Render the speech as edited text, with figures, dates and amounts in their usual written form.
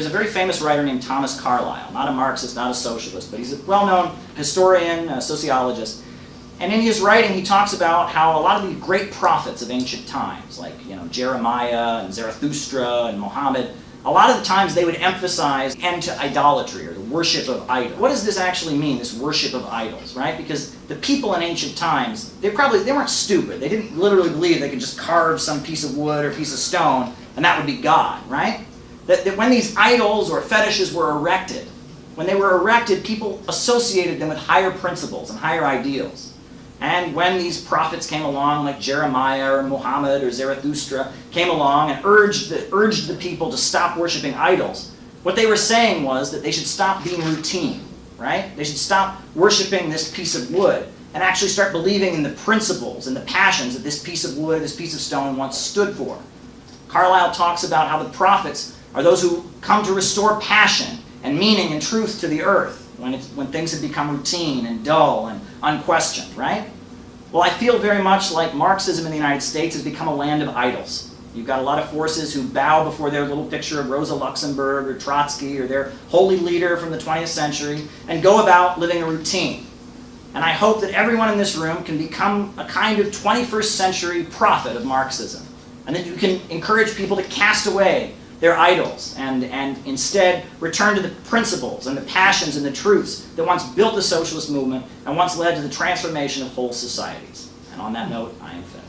there's a very famous writer named Thomas Carlyle, not a Marxist, not a socialist, but he's a well-known historian, a sociologist. And in his writing, he talks about how a lot of the great prophets of ancient times, like Jeremiah and Zarathustra and Muhammad, a lot of the times they would emphasize end to idolatry, or the worship of idols. What does this actually mean, this worship of idols, right? Because the people in ancient times, they weren't stupid. They didn't literally believe they could just carve some piece of wood or piece of stone and that would be God, right? That when these idols or fetishes were erected, when they were erected, people associated them with higher principles and higher ideals. And when these prophets came along, like Jeremiah or Muhammad or Zarathustra, came along and urged the people to stop worshiping idols, what they were saying was that they should stop being routine, right? They should stop worshiping this piece of wood and actually start believing in the principles and the passions that this piece of wood, this piece of stone once stood for. Carlyle talks about how the prophets are those who come to restore passion and meaning and truth to the earth when things have become routine and dull and unquestioned, right? Well, I feel very much like Marxism in the United States has become a land of idols. You've got a lot of forces who bow before their little picture of Rosa Luxemburg or Trotsky or their holy leader from the 20th century and go about living a routine. And I hope that everyone in this room can become a kind of 21st century prophet of Marxism. And that you can encourage people to cast away their idols and instead return to the principles and the passions and the truths that once built the socialist movement and once led to the transformation of whole societies. And on that note, I am finished.